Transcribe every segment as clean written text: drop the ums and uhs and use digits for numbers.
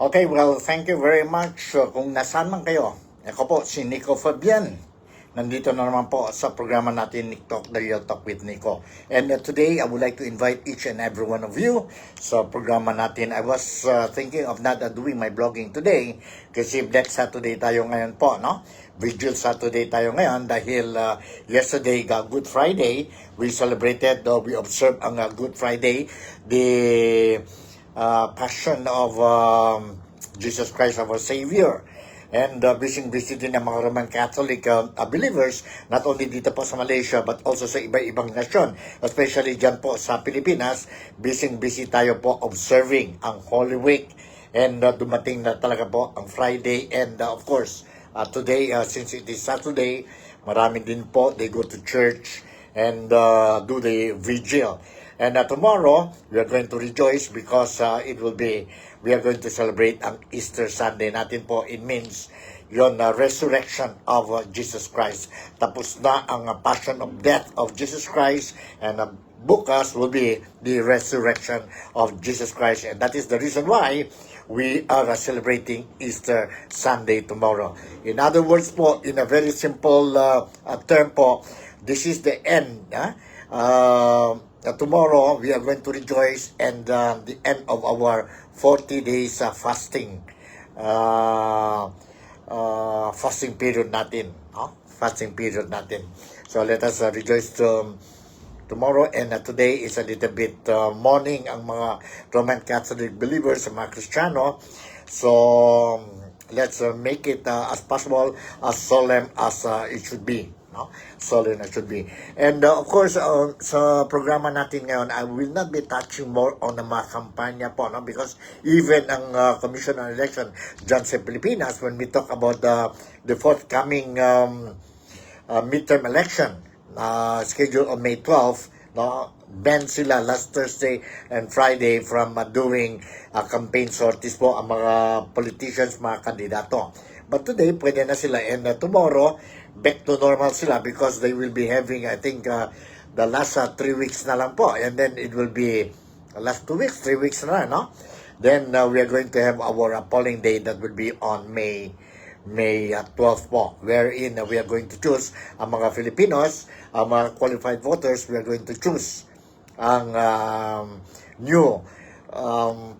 Okay, well, thank you very much. Kung nasaan man kayo, ako po si Nico Fabian. Nandito na naman po sa programa natin NikTok, The Real Talk with Nico. And today, I would like to invite each and every one of you sa programa natin. I was thinking of not doing my blogging today kasi Black Saturday tayo ngayon po, no? Vigil Saturday tayo ngayon dahil yesterday, Good Friday, we celebrated, we observed ang Good Friday, the passion of Jesus Christ our Savior. And busy din ng mga Roman Catholic believers, not only dito po sa Malaysia, but also sa iba-ibang nasyon, especially dyan po sa Pilipinas, busy tayo po observing ang Holy Week. And dumating na talaga po ang Friday. And of course, today, since it is Saturday, marami din po, they go to church and do the vigil. And tomorrow, we are going to rejoice because we are going to celebrate ang Easter Sunday natin po. It means yon resurrection of Jesus Christ. Tapos na ang passion of death of Jesus Christ, and bukas will be the resurrection of Jesus Christ. And that is the reason why we are celebrating Easter Sunday tomorrow. In other words po, in a very simple term po, this is the end. Tomorrow, we are going to rejoice and the end of our 40 days fasting. Fasting period natin. Fasting period natin. So let us rejoice tomorrow, and today is a little bit morning ang mga Roman Catholic believers, mga Kristiyano. So let's make it as possible, as solemn as it should be. Solemn as should be. And of course, sa programa natin ngayon, I will not be touching more on the mga kampanya po, no? Because even ang Commission on Election dyan sa Pilipinas, when we talk about the forthcoming midterm election scheduled on May 12, no? Banned sila last Thursday and Friday from doing campaign sorties po ang mga politicians, mga kandidato. But today, pwede na sila, and tomorrow, back to normal sila because they will be having, I think, the last 3 weeks na lang po, and then it will be last 2 weeks, 3 weeks na, no? Then we are going to have our polling day that will be on May 12 po, wherein we are going to choose ang mga Filipinos, ang mga qualified voters. We are going to choose ang new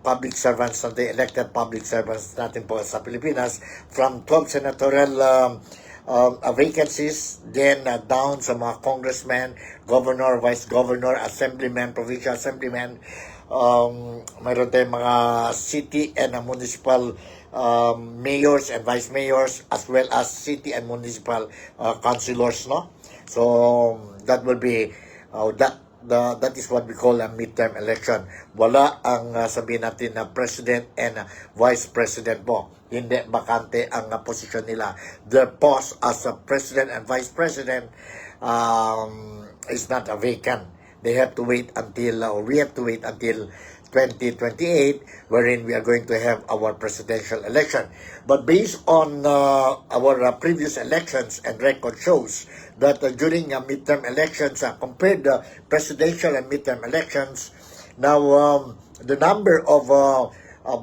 public servants natin, elected public servants natin po sa Pilipinas, from 12 senatorial vacancies, then down sa mga congressmen, governor, vice governor, assemblyman, provincial assemblyman, mayroon tayong mga city and municipal mayors and vice mayors, as well as city and municipal councilors, no? So that will be that is what we call a midterm election. Wala ang sabihin natin na president and vice president po. Hindi bakante ang posisyon nila. Their post as a president and vice president is not vacant. They have to wait until, or we have to wait until 2028, wherein we are going to have our presidential election. But based on our previous elections, and record shows that during midterm elections, compared to presidential and midterm elections, now the number of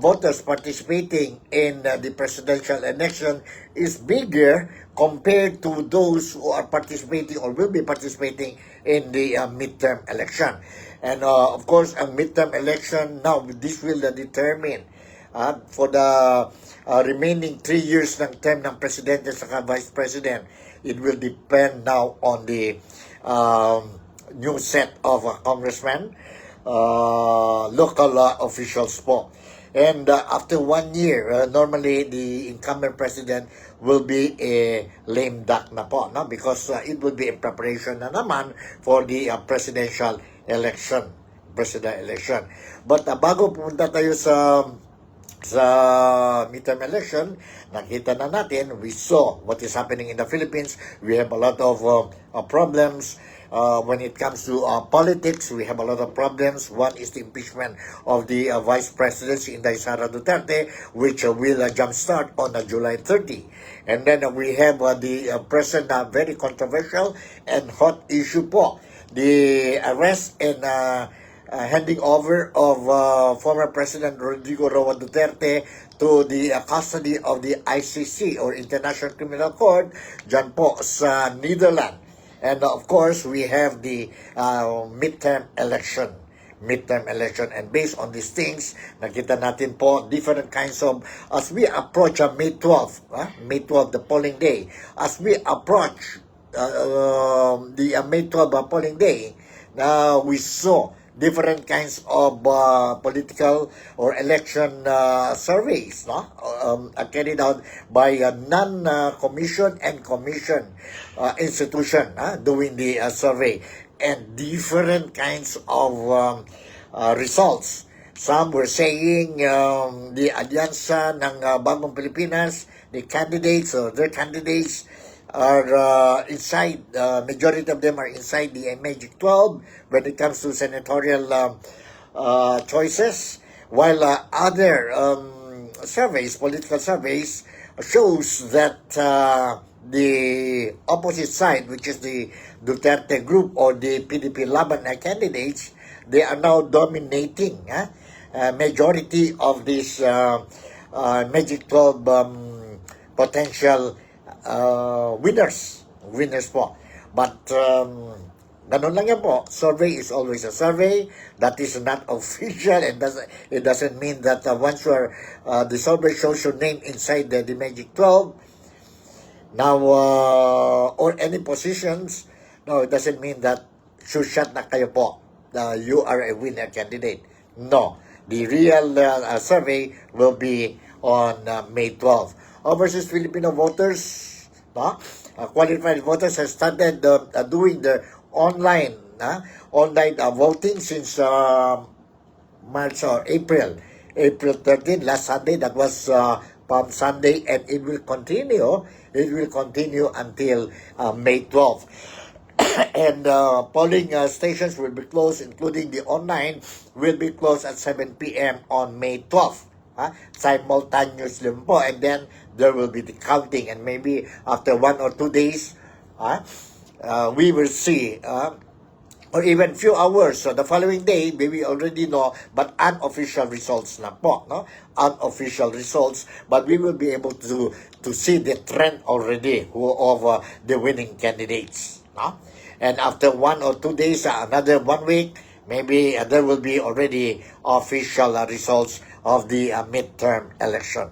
voters participating in the presidential election is bigger compared to those who are participating or will be participating in the midterm election. And of course, ang midterm election now, this will determine for the remaining 3 years ng term ng presidente sa vice president. It will depend now on the new set of congressmen, local officials po. And after 1 year, normally the incumbent president will be a lame duck na po, no? Because it will be in preparation na naman for the presidential election. But bago pumunta tayo sa midterm election, nakita na natin, we saw what is happening in the Philippines. We have a lot of problems. When it comes to politics, we have a lot of problems. One is the impeachment of the Vice President, si Inday Sara Duterte, which will jumpstart on July 30. And then we have the present very controversial and hot issue po, the arrest and handing over of former President Rodrigo Roa Duterte to the custody of the ICC or International Criminal Court dyan po sa Netherlands. And of course, we have the midterm election. And based on these things, nakita natin po different kinds of, as we approach May 12, May 12, the polling day, as we approach the May 12 polling day, we saw different kinds of political or election surveys carried out by non-commission and commission institution doing the survey, and different kinds of results. Some were saying the alyansa ng Bagong Pilipinas, the candidates or their candidates are inside, majority of them are inside the Magic 12 when it comes to senatorial choices, while other surveys, political surveys, shows that the opposite side, which is the Duterte group or the PDP Laban candidates, they are now dominating majority of these Magic 12 potential winners po. But ganun lang yan po. Survey is always a survey. That is not official, and it doesn't mean that once you're the survey shows your name inside the Magic 12 now or any positions, no, it doesn't mean that sure shot na kayo po. You are a winner candidate. No, the real survey will be on May 12. Overseas Filipino voters, qualified voters have started doing the online voting since March or April 13, last Sunday. That was Palm Sunday, and it will continue. It will continue until May 12. And polling stations will be closed, including the online, will be closed at 7 p.m. on May 12. Simultaneously po, and then there will be the counting, and maybe after 1 or 2 days, we will see, or even few hours, so the following day, we already know, but unofficial results na po, no? Unofficial results, but we will be able to see the trend already of the winning candidates, no? And after 1 or 2 days, another 1 week, maybe there will be already official results of the midterm election.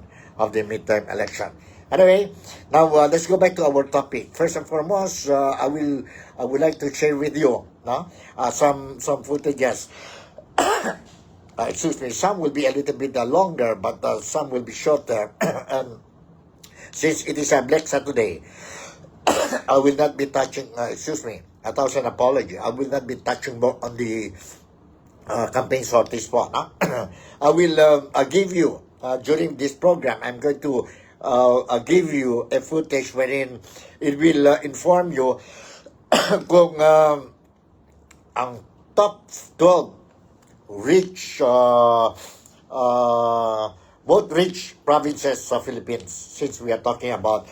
Anyway, now let's go back to our topic. First and foremost, I would like to share with you, some footages. Excuse me. Some will be a little bit longer, but some will be shorter. And since it is a Black Saturday, I will not be touching. Excuse me. 1,000 apology. I will not be touching more on the campaign sorties po. I will give you, during this program, I'm going to give you a footage wherein it will inform you kung ang top 12 rich, both rich provinces sa Philippines, since we are talking about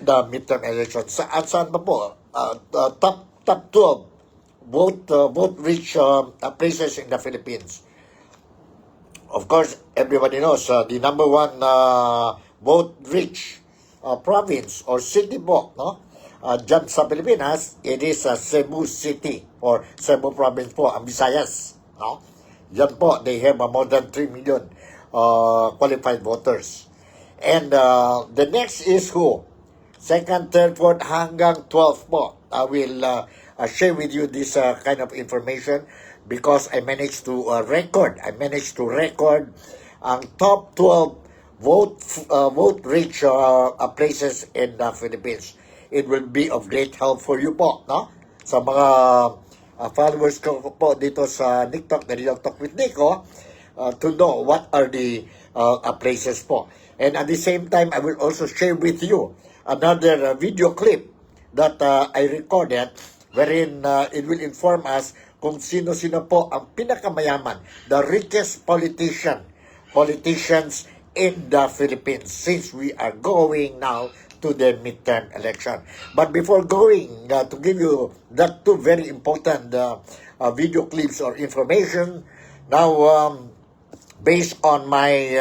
the midterm elections. Saan ba po? Top 12, both rich places in the Philippines. Of course, everybody knows the number one both rich province or city po, no? Dyan sa Pilipinas, it is Cebu City or Cebu Province po, ang Visayas, no? Yan po, they have more than 3 million qualified voters. And the next is who? Second, third, fourth, hanggang 12 po. I will share with you this kind of information because I managed to record ang top 12 vote-rich places in the Philippines. It will be of great help for you po, no? Sa mga followers ko po dito sa NikTok, the Real Talk with Nico, to know what are the places po. And at the same time, I will also share with you another video clip that I recorded wherein it will inform us kung sino-sino po ang pinakamayaman, the richest politicians in the Philippines, since we are going now to the midterm election. But before going to give you that two very important video clips or information. Now, based on my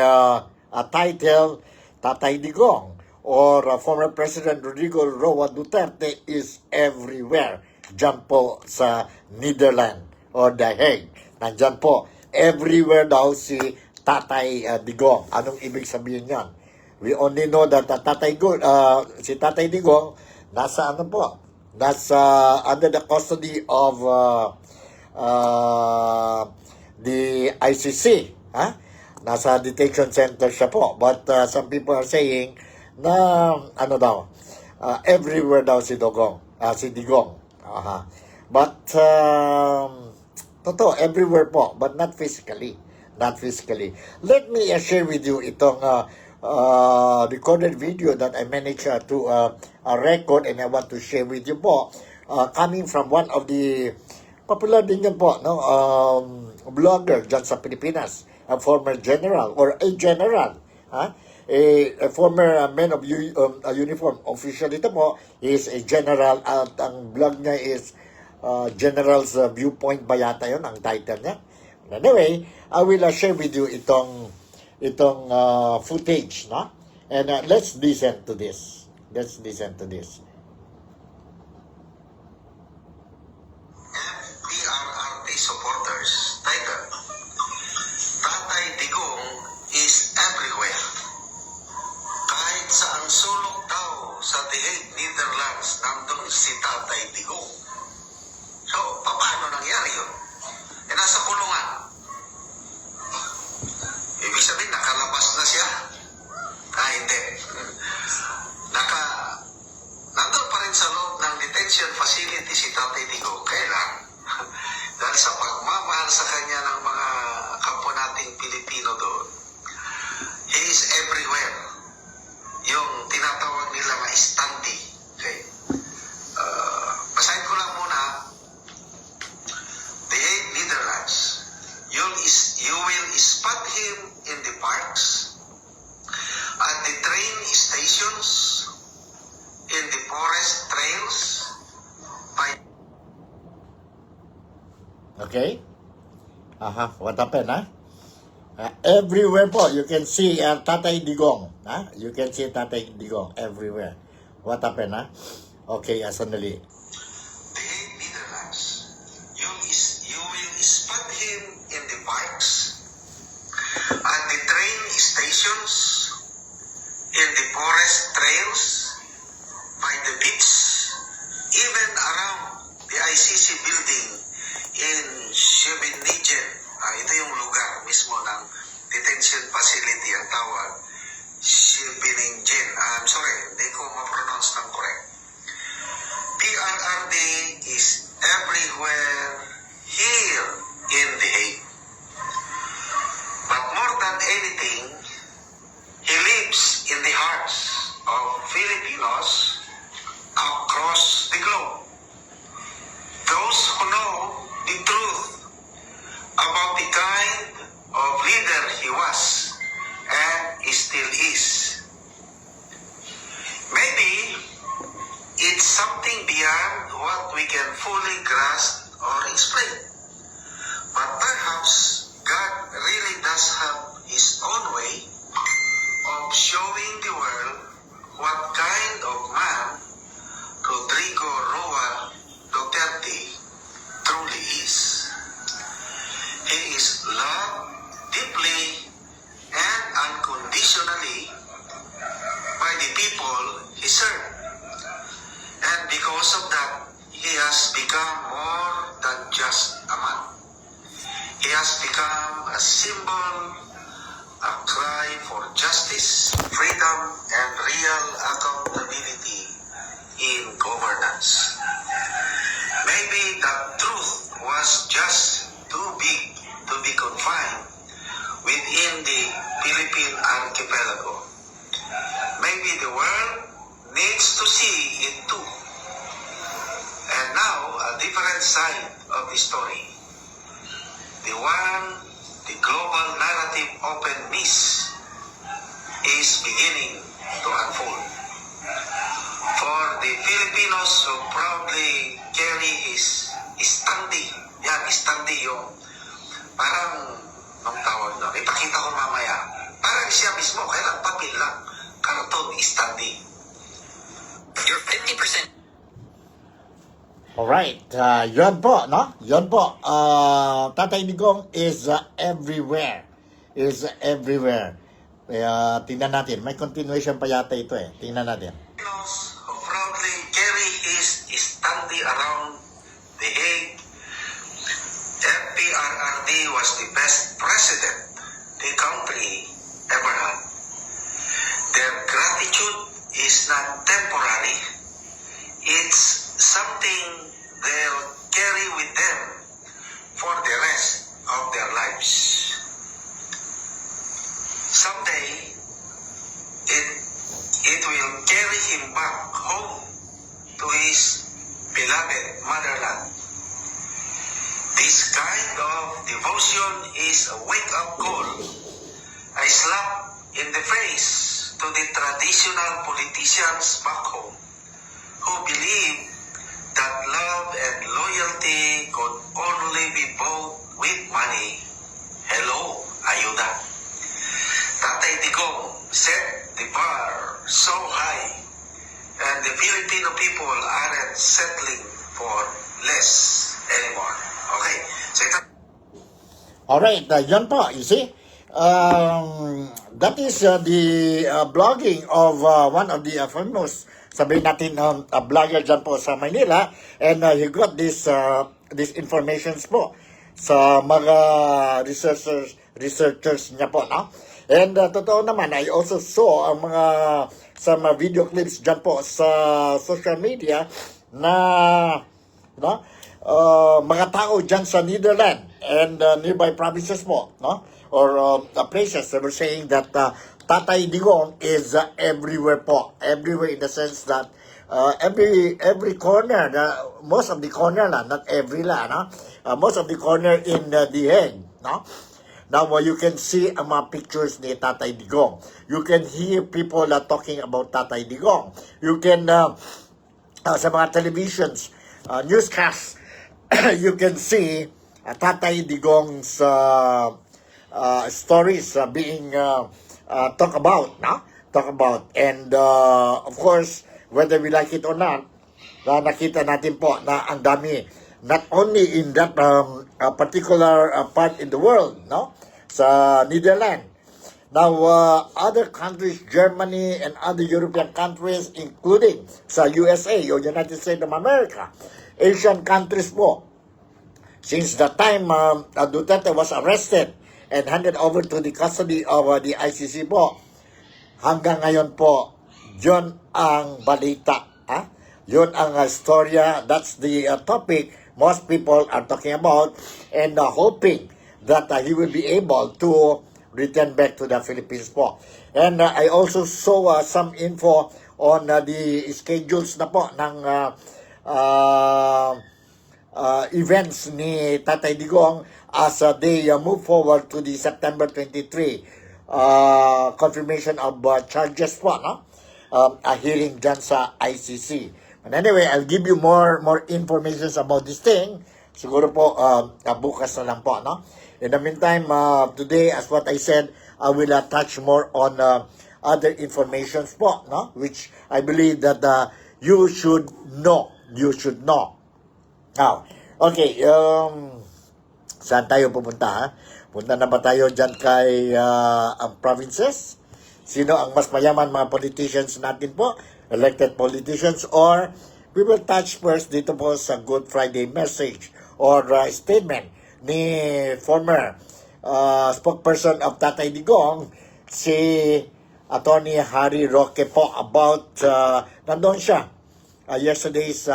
title, Tatay Digong or former President Rodrigo Roa Duterte is everywhere. Diyan po sa Netherlands or The Hague. Nandyan po. Everywhere daw si Tatay Digong. Anong ibig sabihin yan? We only know that si Tatay Digong nasa ano po? Nasa under the custody of the ICC. Nasa detention center siya po. But some people are saying na ano daw, everywhere daw si Digong. But totoo, everywhere po, but not physically. Not physically. Let me share with you itong recorded video that I managed to record, and I want to share with you po, coming from one of the popular din yan po, no, vlogger dyan sa Pilipinas, a former general or a general, a former man of uniform official. Ito po is a general at ang blog niya is General's Viewpoint ba yata yun ang title niya. Anyway, I will share with you itong footage, no? And let's listen to this. Let's listen to this. PRRD supporters, title, Tatay Digong is everywhere. Kahit saan sulok daw sa The Hague, Netherlands, nandun si Tatay Digong. So, paano nangyari yun? Nasa kulungan. Ibig sabihin, nakalabas na siya? Hindi. Nandun pa rin sa loob ng detention facility si Tatay Digong. Kailan? Dahil sa pagmamahal sa kanya ng mga kapwa nating Pilipino doon, he is everywhere. Yung tinatawag nila na standee. Okay? Basahin ko lang muna. The Hague, Netherlands. You will spot him in the parks, at the train stations, in the forest trails, by... Okay? What happened, everywhere po, you can see Tatay Digong. You can see Tatay Digong everywhere. What happened, Okay, sandali. The Hague, Netherlands. You will spot him in the parks, at the train stations, in the forest trails, by the beach, even around the ICC building in Scheveningen. Ito yung lugar mismo ng detention facility, ang tawag, Scheveningen. I'm sorry, hindi ko ma-pronounce ng correct. PRRD is everywhere here in The Hague. But more than anything, he lives in the hearts of Filipinos across the globe. Those who know the truth about the kind of leader he was and still is. Maybe it's something beyond what we can fully grasp or explain. But perhaps God really does have his own way of showing the world what kind of man Rodrigo Roa Duterte truly is. He is loved deeply and unconditionally by the people he served. And because of that, he has become more than just a man. He has become a symbol, a cry for justice, freedom, and real accountability in governance. Maybe the truth was just too big to be confined within the Philippine archipelago. Maybe the world needs to see it too. And now, a different side of the story. The global narrative openness is beginning to unfold. For the Filipinos who proudly carry his standing, yan standi yung parang, ang tawag na, ipakita ko mamaya, parang siya mismo, kailang papel lang, karton standi. You're 50%. Alright, yun po, no? Yun po. Tatay Digong is everywhere. Is everywhere. Kaya tingnan natin. May continuation pa yata ito eh. Tingnan natin. Who proudly carry his standi around The Hague. PRRD was the best president the country ever had. Their gratitude is not temporary. It's something they'll carry with them for the rest of their lives. Someday, it will carry him back home to his beloved motherland. This kind of devotion is a wake-up call, a slap in the face to the traditional politicians back home who believe that love and loyalty could only be bought with money. Hello, ayuda. Tatay Digong set the bar so high, and the Filipino people aren't settling for less anymore. Okay, so ito. Alright, yun po. You see? That is the blogging of one of the famous, sabihin natin, blogger dyan po sa Manila, and he got this informations po sa mga researchers niya po, no? And totoo naman, I also saw ang some video clips dyan po sa social media na, no? Mga tao dyan sa Netherlands and nearby provinces po, no? Or places, they were saying that Tatay Digong is everywhere po. Everywhere in the sense that every corner, most of the corner la, not every la, no? Most of the corner in The Hague, no? Now, you can see ang mga pictures ni Tatay Digong. You can hear people talking about Tatay Digong. You can, sa mga televisions, newscasts, you can see Tatay Digong's stories being talked about, no? Talk about. And, of course, whether we like it or not, nakita natin po na ang dami, not only in that particular part in the world, no? Sa Netherlands. Now, other countries, Germany and other European countries, including sa USA o United States of America, Asian countries po, since the time Duterte was arrested and handed over to the custody of the ICC po, hanggang ngayon po, yun ang balita. Yun ang storya. That's the topic most people are talking about and hoping that he will be able to return back to the Philippines po. And I also saw some info on the schedules na po ng events ni Tatay Digong as they move forward to the September 23 confirmation of charges po, no? A hearing dyan sa ICC. But anyway, I'll give you more information about this thing. Siguro po bukas na lang po, no? In the meantime, today, as what I said, I will touch more on other informations po, no? Which I believe that you should know. You should know. Now, okay, saan tayo pupunta, ha? Punta na ba tayo dyan kay ang provinces? Sino ang mas mayaman mga politicians natin po? Elected politicians, or we will touch first dito po sa Good Friday message or statement ni former spokesperson of Tatay Digong, si Attorney Harry Roque po, about nandun siya yesterday's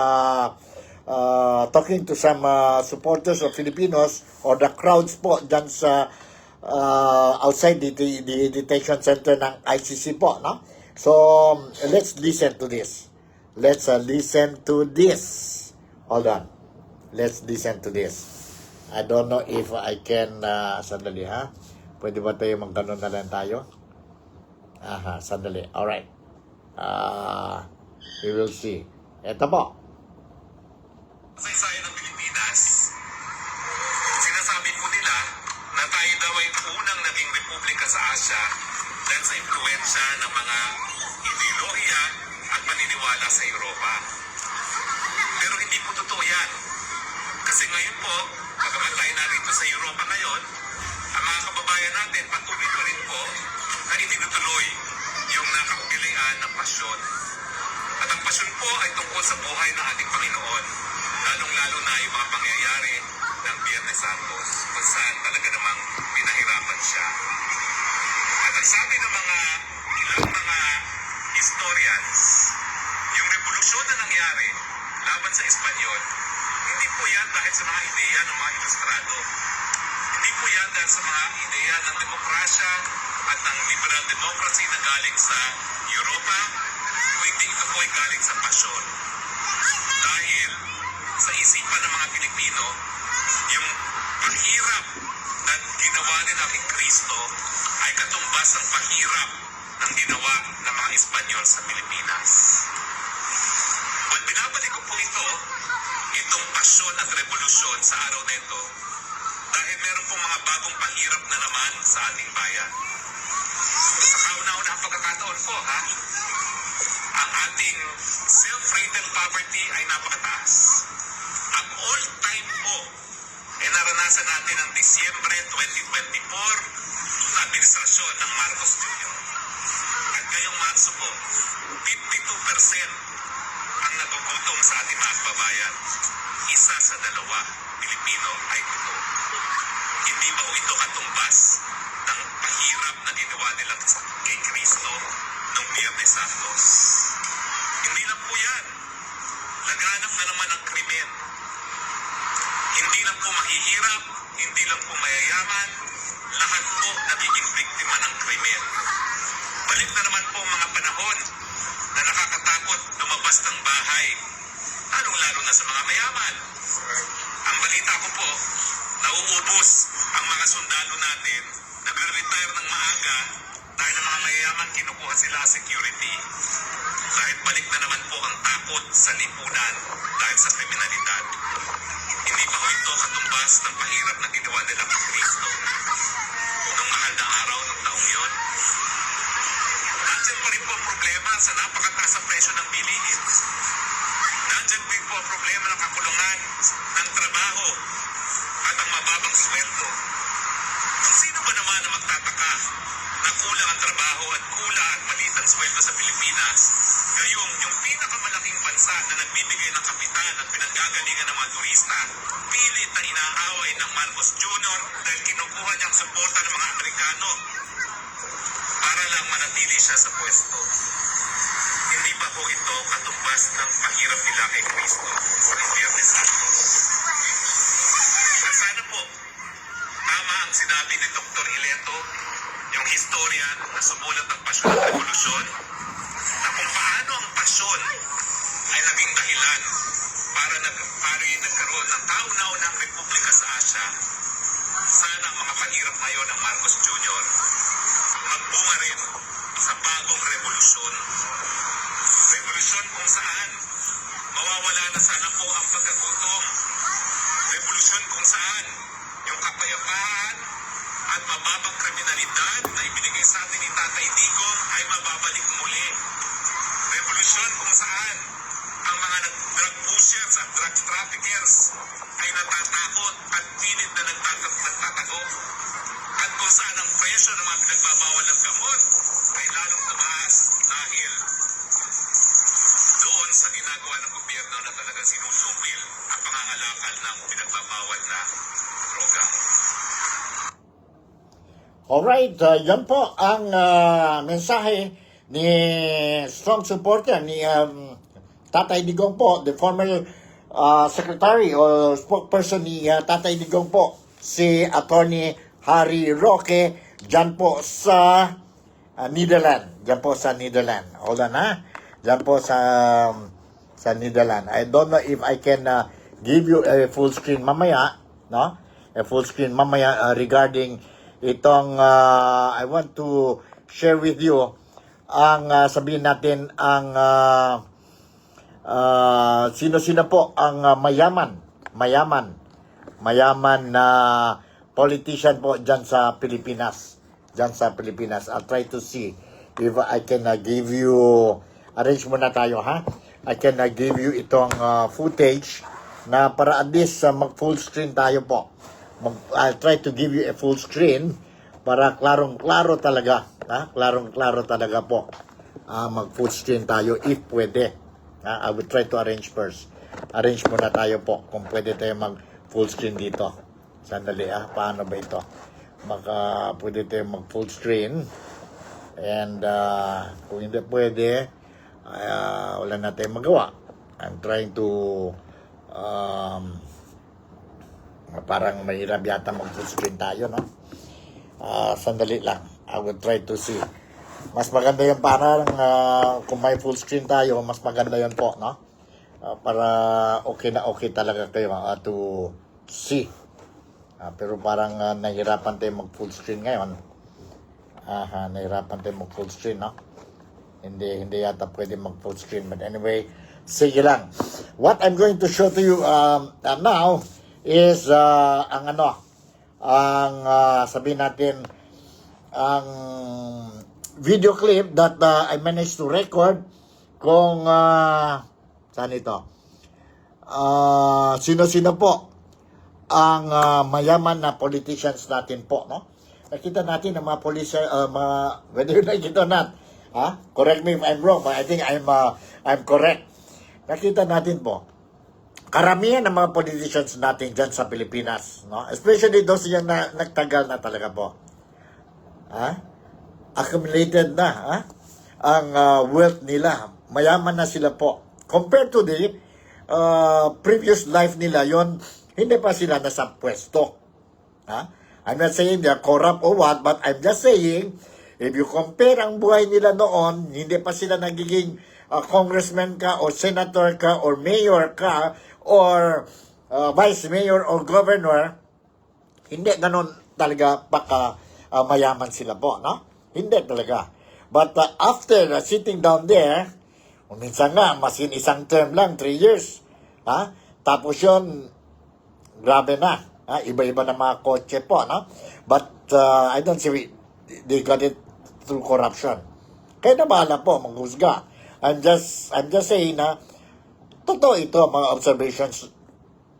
talking to some supporters of Filipinos or the crowds po dyan sa outside the detention center ng ICC po, no? So let's listen to this. Let's listen to this. Hold on. Let's listen to this. I don't know if I can, sandali ha. Pwede ba tayo magkaroon na lang tayo? Aha, sandali. Alright. We will see. Ito po. Kasaysayan ng Pilipinas, unang naging republika sa Asia dahil sa impluensya ng mga ideolohiya at paniniwala sa Europa. Pero hindi po totoo yan. Kasi ngayon po, bagamat tayo narito sa Europa ngayon, ang mga kababayan natin patuloy pa rin po na itinutuloy yung nakaugilian ng pasyon. At ang pasyon po ay tungkol sa buhay ng ating Panginoon, lalong-lalo na yung mga pangyayari ng Biyernes Santos, kung saan talaga namang pinahirapan siya. At ang sabi ng ilang mga historians, yung revolusyon na nangyari laban sa Espanyol, hindi po yan dahil sa mga ideya ng mga ilustrado. Hindi po yan dahil sa mga ideya ng demokrasya at ng liberal democracy na galing sa Europa, kundi ito po ay galing sa pasyon. Dahil sa isipan ng mga Pilipino, yung pahirap na ginawa nila kay Kristo ay katumbas ang pahirap ng ginawa ng mga Espanyol sa Pilipinas. Kung binabalik ko po itong pasyon at revolusyon sa araw nito, dahil meron pong mga bagong pahirap na naman sa ating bayan. Sa kauna-una ang pagkakataon po, ang ating self-rated poverty ay napakataas. Ang all-time po ay naranasan natin ang Disyembre 2024 na administrasyon ng Marcos Jr. At ngayong Marso po, 52% ang nagugutom sa ating mga kababayan. Isa sa dalawa Pilipino ay gutom. Hindi ba ito katumbas ng pahirap na ginawa nila kay Kristo noong Biyernes Santos? Hindi lang po yan. Laganap na naman ang krimen. Hindi lang po mahihirap, hindi lang po mayayaman, lahat po nagiging biktima ng krimen. Balik na naman po mga panahon na nakakatakot lumabas ng bahay, lalong-lalo na sa mga mayaman. Ang balita ko po, nauubos ang mga sundalo natin, nagre-retire ng maaga dahil ang mga mayayaman kinukuha sila security. Dahil balik na naman po ang takot sa lipunan dahil sa kriminalidad. Hindi ba ito katumbas ng pahirap na ginawa nila kay Kristo nung mahal na araw ng taong yon? Nandiyan pa rin po ang problema sa napakataas ang presyo ng bilihin. Nandiyan pa rin po ang problema ng kakulungan ng trabaho at ang mababang sweldo. Kung sino ba naman ang magtataka na kulang ang trabaho at kulang at maliit ang sweldo sa Pilipinas, gayong yung pinakamalaking bansa na nagbibigay ng kapital at pinanggagalingan ng mga turista, pilit na inaaway ng Marcos Jr. dahil kinukuha niyang suporta ng mga Amerikano para lang manatili siya sa pwesto. Hindi ba po ito katumbas ng pahirap nila kay Kristo sa Biyernes Santos? At sana po, tama ang sinabi ni Dr. Ileto, yung historian na sumulat ng pasyon at revolusyon, na kung paano ang pasyon ay naging dahilan para nagkaroon ng kauna-unang republika sa Asia. Sana ang mga pahirap ngayon ng Marcos Jr. magbunga rin sa bagong revolusyon. Revolusyon kung saan mawawala na sana po ang pagkagutom. Revolusyon kung saan yung kapayapaan at mababang kriminalidad na ibinigay sa atin ni Tatay Digong ay mababalik muli. Revolusyon kung saan ang mga drug pushers at drug traffickers ay natatakot at pilit na nagtatago. At kung saan ang presyo ng mga pinagbabawal ng gamot ay lalong tumaas dahil doon sa ginagawa ng gobyerno na talagang sinusupil ang pangangalakal ng pinagbabawal na droga. Alright, yan po ang mensahe ni strong supporter ni Tatay Digong po, the former secretary or spokesperson ni Tatay Digong po, si Attorney Harry Roque, dyan po sa Netherlands. Dyan po sa Netherlands. Hold on dyan po sa Netherlands. I don't know if I can give you a full screen mamaya, no? A full screen mamaya regarding itong I want to share with you ang sabihin natin ang sino-sino po ang mayaman na politician po dyan sa Pilipinas. Dyan sa Pilipinas. I'll try to see if I can give you, arrange muna tayo ha. I can give you itong footage na para at least mag full screen tayo po. I'll try to give you a full screen para klarong-klaro talaga. Ha? Klarong-klaro talaga po. Mag full screen tayo if pwede. I will try to arrange first. Arrange muna tayo po kung pwede tayo mag full screen dito. Sandali paano ba ito? Pwede tayo mag full screen. And kung hindi pwede, wala na tayong magawa. I'm trying to parang mahirap yata mag full screen tayo, no? Sandali lang. I will try to see. Mas maganda yung parang kung may full screen tayo, mas maganda yun po, no? Para okay na okay talaga kayo to see. Pero parang nahirapan tayo mag full screen ngayon. Nahirapan tayo mag full screen, no? Hindi yata pwede mag full screen. But anyway, sige lang. What I'm going to show to you now is sabihin natin, ang video clip that I managed to record kung saan ito? Sino-sino po ang mayaman na politicians natin po, no? Nakita natin ang mga whether you like it or not, correct me if I'm wrong, but I think I'm correct. Nakita natin po, karamihan ng mga politicians natin dyan sa Pilipinas, no? Especially those yung nagtagal na talaga po. Accumulated na, ang wealth nila. Mayaman na sila po. Compared to the previous life nila, yon hindi pa sila nasa pwesto. I'm not saying they're corrupt or what, but I'm just saying, if you compare ang buhay nila noon, hindi pa sila nagiging congressman ka, or senator ka, or mayor ka, or vice mayor or governor, hindi ganon talaga baka mayaman sila po, no? Hindi talaga. But after sitting down there, minsan nga, masin isang term lang, 3 years. Tapos yun, grabe na. Iba-iba na mga kotse po, no? But I don't see they got it through corruption. Kaya na bahala po, manghusga. I'm just saying na totoo ito, mga observations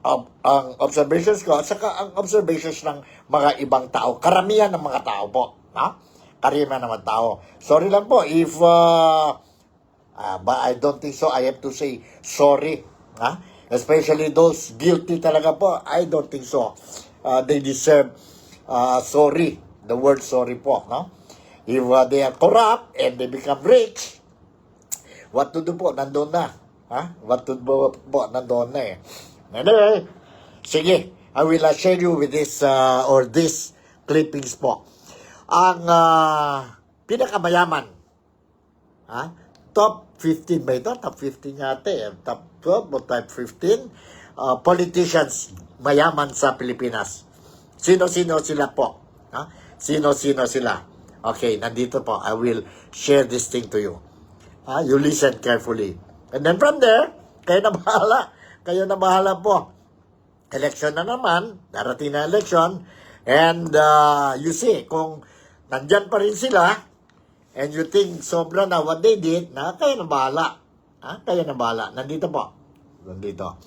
ang observations ko at saka ang observations ng mga ibang tao. Karamihan ng mga tao po. Karamihan ng mga tao. Sorry lang po if but I don't think so. I have to say sorry. Especially those guilty talaga po. I don't think so. They deserve sorry. The word sorry po. No? If they are corrupt and they become rich, what to do po? Nandun na. What to do po? Nandun na eh. Anyway, sige. I will share you with this or this clippings po. Ang pinakamayaman. Top 15 ba ito? Top 15 yata eh. Top 12 o top 15 politicians mayaman sa Pilipinas. Sino-sino sila po? Sino-sino sila? Okay, nandito po. I will share this thing to you. You listen carefully. And then from there, kayo na bahala. Kayo na bahala po. Election na naman. Darating na election. And you see, kung nandyan pa rin sila, and you think sobra na what they did, kayo na bahala. Kayo na bahala. Nandito po. Nandito.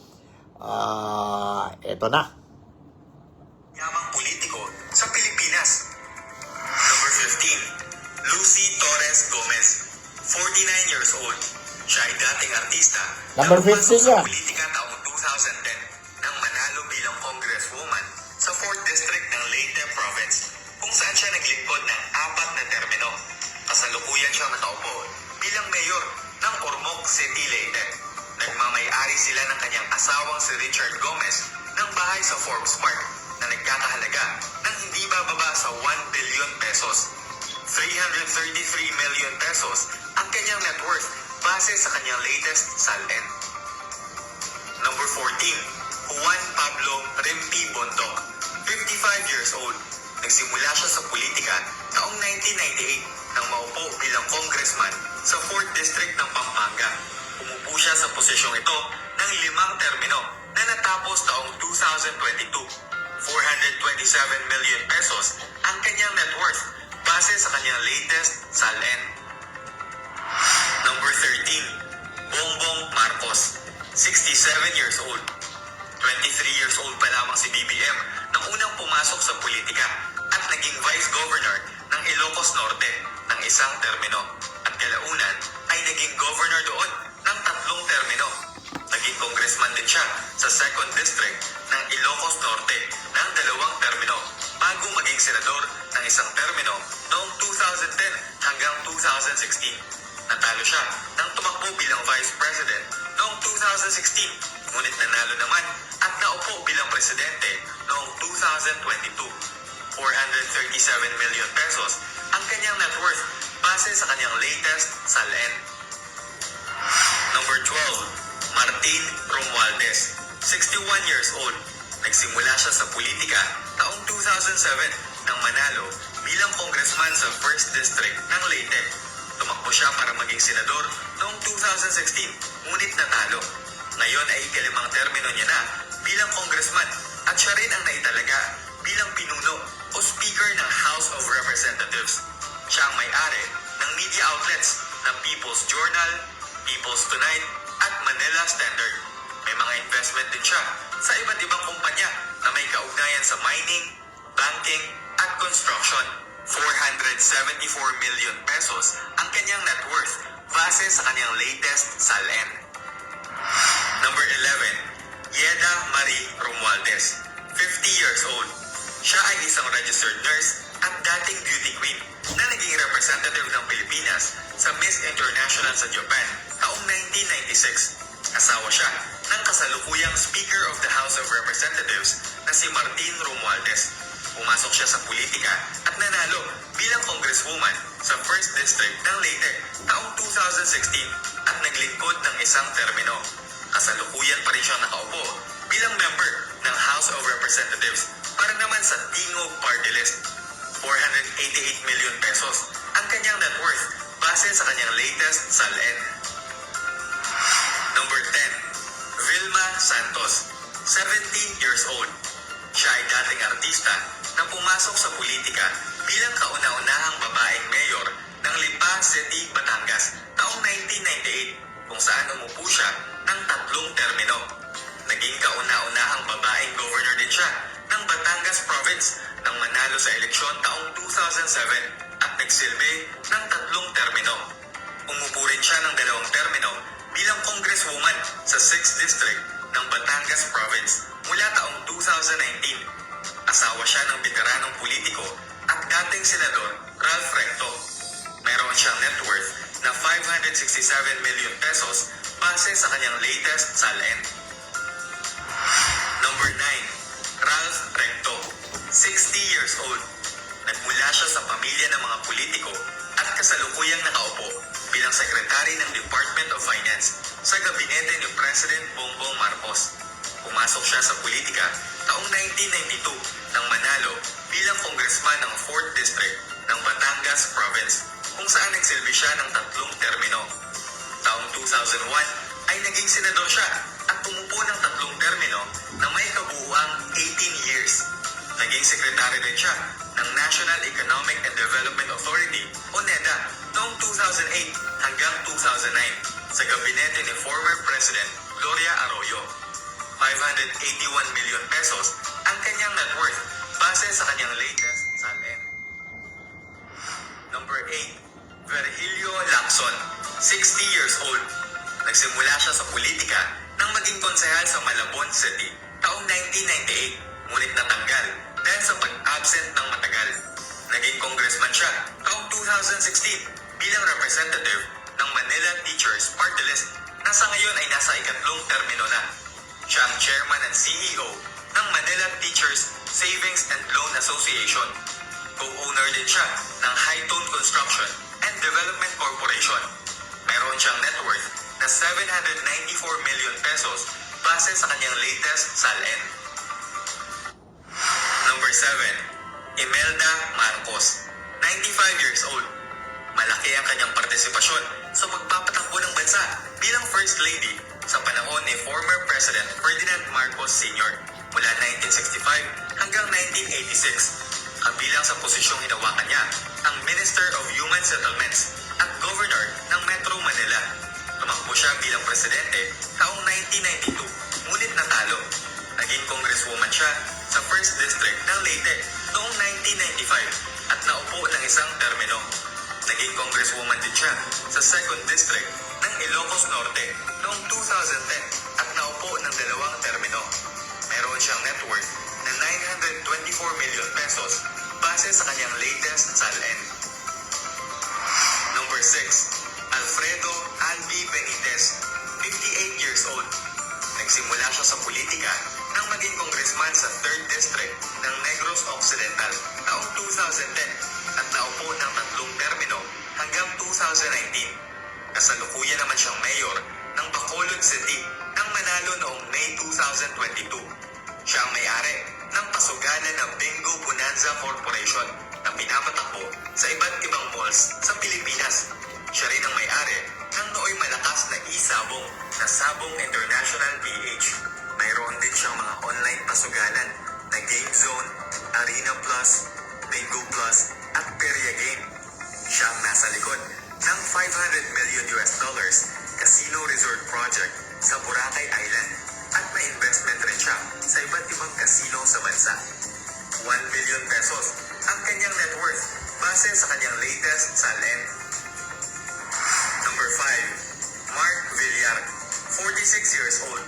Eto na. Yamang politiko sa Pilipinas. Number 15, Lucy Torres Gomez, 49 years old. Siya ay dating artista. Number 15 sa yan. politika taong 2010 nang manalo bilang congresswoman sa 4th District ng Leyte Province, kung saan siya naglingkod ng 4 na termino. Kasalukuyan siyang nakaupo bilang mayor ng Ormoc City, Leyte. Nagmamay-ari sila ng kanyang asawang si Richard Gomez ng bahay sa Forbes Park na nagkakahalaga ng hindi bababa sa 1 billion pesos. 333 million pesos ang kanyang net worth base sa kanyang latest SALN. Number 14, Juan Pablo Rimpi Bondoc, 55 years old. Nagsimula siya sa politika taong 1998 nang maupo bilang congressman sa 4th District ng Pampanga. Umupo siya sa posisyong ito ng 5 termino na natapos taong 2022. 427 million pesos ang kanyang net worth base sa kanyang latest SALN. Number 13, Bongbong Marcos, 67 years old. 23 years old pa lamang si BBM nang unang pumasok sa politika at naging Vice Governor ng Ilocos Norte ng isang termino at kalaunan ay naging Governor doon ng 3 termino. Naging congressman din siya sa 2nd District ng Ilocos Norte ng 2 termino bago maging senador ng isang termino noong 2010 hanggang 2016. Natalo siya nang tumakbo bilang Vice President noong 2016, ngunit nanalo naman at naupo bilang Presidente noong 2022. 437 million pesos ang kanyang net worth base sa kanyang latest SALN. Number 12, Martin Romualdez, 61 years old. Nagsimula siya sa politika taong 2007 nang manalo bilang congressman sa 1st District ng Leyte. Tumakbo siya para maging senador noong 2016, ngunit natalo. Ngayon ay ika-5 termino niya na bilang congressman at siya rin ang naitalaga bilang pinuno o speaker ng House of Representatives. Siya ang may-ari ng media outlets na People's Journal, People's Tonight at Manila Standard. May mga investment din siya sa iba't ibang kumpanya na may kaugnayan sa mining, banking at construction. 474 million pesos ang kanyang net worth base sa kanyang latest SALN. Number 11, Yeda Marie Romualdez, 50 years old. Siya ay isang registered nurse at dating beauty queen na naging representative ng Pilipinas sa Miss International sa Japan taong 1996. Asawa siya ng kasalukuyang Speaker of the House of Representatives na si Martin Romualdez. Pumasok siya sa politika at nanalo bilang congresswoman sa 1st District ng Leyte taong 2016 at naglingkod ng isang termino. Kasalukuyan pa rin siyang nakaupo bilang member ng House of Representatives para naman sa Tingog Party List. 488 million pesos ang kanyang net worth base sa kanyang latest SALN. Number 10, Vilma Santos, 17 years old. Siya ay dating artista na pumasok sa politika bilang kauna-unahang babaeng mayor ng Lipa City, Batangas taong 1998 kung saan umupo siya ng 3 termino. Naging kauna-unahang babaeng governor din siya ng Batangas Province nang manalo sa eleksyon taong 2007 at nagsilbi ng 3 termino. Umupo rin siya ng 2 termino bilang congresswoman sa 6th District ng Batangas Province mula taong 2019. Asawa siya ng veteranong politiko at dating senador Ralph Recto. Meron siyang net worth na 567 million pesos base sa kanyang latest SALN. Number 9, Ralph Recto, 60 years old. Nagmula siya sa pamilya ng mga politiko at kasalukuyang nakaupo bilang sekretary ng Department of Finance sa gabinete ni President Bongbong Marcos. Pumasok siya sa politika taong 1992 nang manalo bilang congressman ng 4th District ng Batangas Province kung saan nagsilbi siya ng 3 termino. Taong 2001 ay naging senador siya at pumupo ng 3 termino na may kabuuang 18 years. Naging sekretary din siya ng National Economic and Development Authority o NEDA noong 2008 hanggang 2009 sa gabinete ni former President Gloria Arroyo. 581 million pesos ang kanyang net worth base sa kanyang latest SALN. Number 8, Virgilio Lacson, 60 years old. Nagsimula siya sa politika nang maging konsehal sa Malabon City taong 1998, ngunit natanggal dahil sa pag-absent ng matagal. Naging congressman siya taong 2016 bilang representative ng Manila Teachers Party List na sa ngayon ay nasa 2nd termino na. Siya ang chairman at CEO ng Manila Teachers Savings and Loan Association. Co-owner din siya ng Hightone Construction and Development Corporation. Meron siyang net worth na 794 million pesos base sa kanyang latest SALN. Number 7, Imelda Marcos, 95 years old. Malaki ang kanyang partisipasyon sa pagpapatakbo ng bansa bilang First Lady sa panahon ni former President Ferdinand Marcos Sr. mula 1965 hanggang 1986. Kabilang sa posisyong hinawakan niya ang Minister of Human Settlements at Governor ng Metro Manila. Tumakbo siya bilang presidente taong 1992, ngunit natalo. Naging congresswoman siya sa 1st District ng Leyte noong 1995 at naupo ng isang termino. Naging congresswoman din siya sa 2nd District ng Ilocos Norte noong 2010 at naupo ng 2 termino. Meron siyang net worth na 924 million pesos base sa kanyang latest SALN. Number 6. Alfredo Albi Benitez, 58 years old. Nagsimula siya sa politika nang maging congressman sa 3rd District ng Negros Occidental taong 2010 at naupo ng 3 termino hanggang 2019. Kasalukuyan naman siyang mayor ng Bacolod City nang manalo noong May 2022. Siya ang may-ari ng pasugalan ng Bingo Bonanza Corporation na pinapatakbo sa iba't ibang malls sa Pilipinas. Siya rin ang may-ari ng nooy malakas na e-sabong na Sabong International PH. Mayroon din siyang mga online pasugalan na Game Zone, Arena Plus, Bingo Plus at Peria Game. Siya ang nasa likod ng $500 million casino resort project sa Boracay Island at may investment rin siya sa iba't ibang casino sa bansa. 1 billion pesos ang kanyang net worth base sa kanyang latest SALN. Number 5. Mark Villar, 46 years old.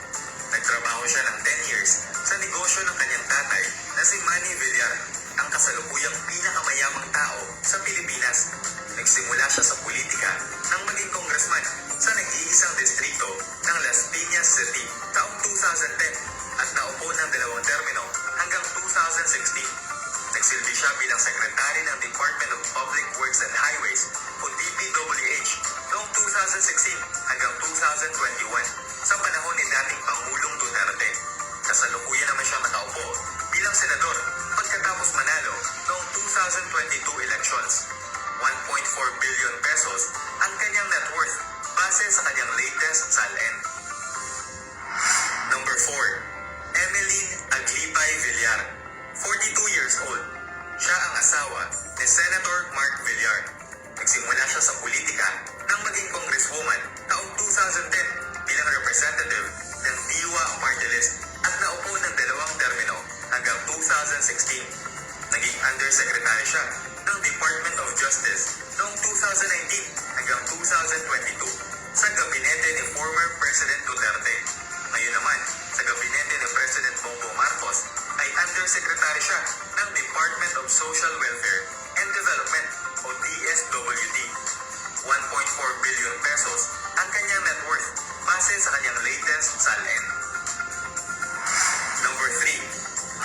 Nagtrabaho siya ng 10 years sa negosyo ng kanyang tatay na si Manny Villar, ang kasalukuyang pinakamayamang tao sa Pilipinas. Nagsimula siya sa politika nang maging congressman sa nag-iisang distrito ng Las Piñas City taong 2010 at naupo ng 2 termino hanggang 2016. Nagsilbi siya bilang sekretary ng Department of Public Works and Highways o DPWH noong 2016 hanggang 2021 sa panahon ni dating Pangulong Duterte. Kasalukuyan naman siya nakaupo bilang senador pagkatapos manalo noong 2022 elections. 1.4 billion pesos ang kanyang net worth base sa kanyang latest SALN. Number 4. Emeline Aglipay Villar, 42 years old. Siya ang asawa ni Senator Mark Villar. Nagsimula siya sa politika nang maging congresswoman taong 2010 bilang representative ng Diwa Party List at naupo ng 2 termino hanggang 2016. Naging undersecretary siya ng Department of Justice noong 2019 hanggang 2022 sa gabinete ni former President Duterte. Ngayon naman, sa gabinete ni President Bongbong Marcos ay undersecretary siya ng Department of Social Welfare and Development o DSWD. 1.4 billion pesos ang kanyang net worth base sa kanyang latest SALN. Number 3.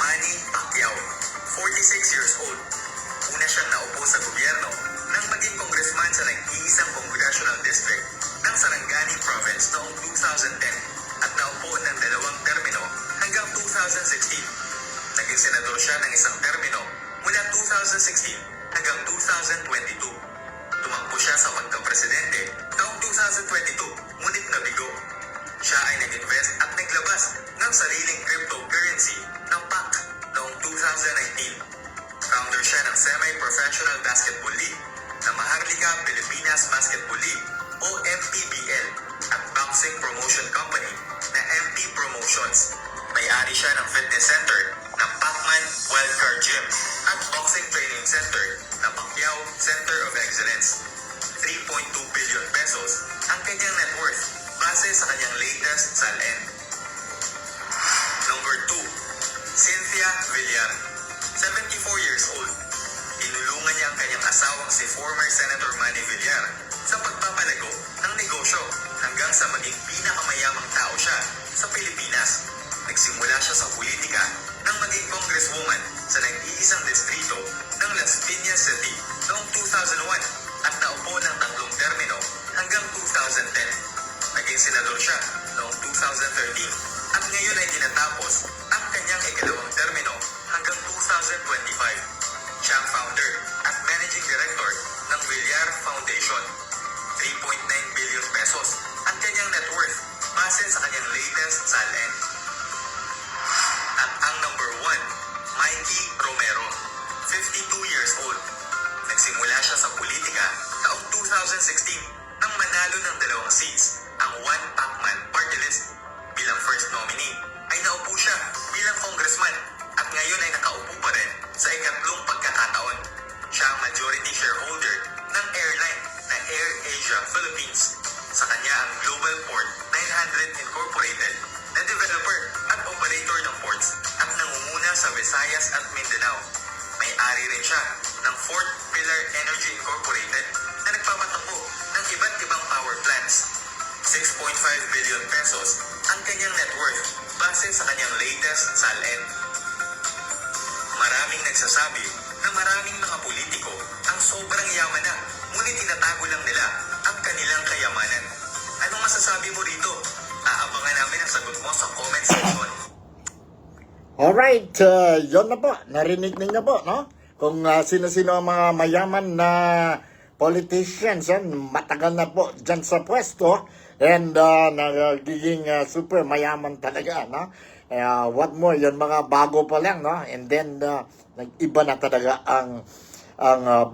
Manny Pacquiao, 46 years old. Una siyang naupo sa gobyerno nang maging congressman sa nag-iisang congressional district ng Sarangani Province noong 2010 at naupo ng 2 termino hanggang 2016. Naging senador siya ng 1 termino mula 2016 hanggang 2022. Tumakbo siya sa pagka-presidente taong 2022 ngunit nabigo. Siya ay nag-invest at naglabas ng sariling cryptocurrency ng PAC noong 2019. Founder siya ng Semi-Professional Basketball League na Maharlika Pilipinas Basketball League o MPBL at Boxing Promotion Company na MP Promotions. May-ari siya ng fitness center na Pacman Wildcard Gym at Boxing Training Center na Pacquiao Center of Excellence. 3.2 billion pesos ang kanyang net worth base sa kanyang latest SALN. Number 2. Cynthia Villar, 74 years old. Tinulungan niya ang kanyang asawang si former Senator Manny Villar sa pagpapalago ng negosyo hanggang sa maging pinakamayamang tao siya sa Pilipinas. Nagsimula siya sa politika nang maging congresswoman sa nag-iisang distrito ng Las Piñas City noong 2001 at naupo ng 3 termino hanggang 2010. Naging senador siya noong 2013 at ngayon ay tinatapos ang kanyang ikalawang termino hanggang 2025. Siya ang founder at managing director ng Villar Foundation. 3.9 billion pesos ang kanyang net worth base sa kanyang latest SALN. At ang number 1, Mikey Romero, 52 years old. Nagsimula siya sa politika taong 2016 nang manalo ng 2 seats, ang One Pacman Party List. Bilang first nominee, ay naupo siya bilang congressman at ngayon ay nakaupo pa rin sa ikatlong pagkakataon. Siya ang majority shareholder ng airline na AirAsia Philippines. Sa kanya ang Global Port 900 Incorporated na developer at operator ng ports at nangunguna sa Visayas at Mindanao. May-ari rin siya ng Fourth Pillar Energy Incorporated na nagpapatakbo ng iba't ibang power plants. 6.5 billion pesos ang kanyang net worth base sa kanyang latest SALN. Maraming nagsasabi na maraming mga politiko ang sobrang yaman na, ngunit tinatago lang nila ang kanilang kayamanan. Anong masasabi mo rito? Aabangan namin ang sagot mo sa comment section. Alright, yun na po. Narinig ninyo po, no? Kung sino-sino ang mga mayaman na politicians, matagal na po dyan sa pwesto, and nagiging super mayaman talaga, no? What more, yun mga bago pa lang, no? And then, nag-iba na talaga ang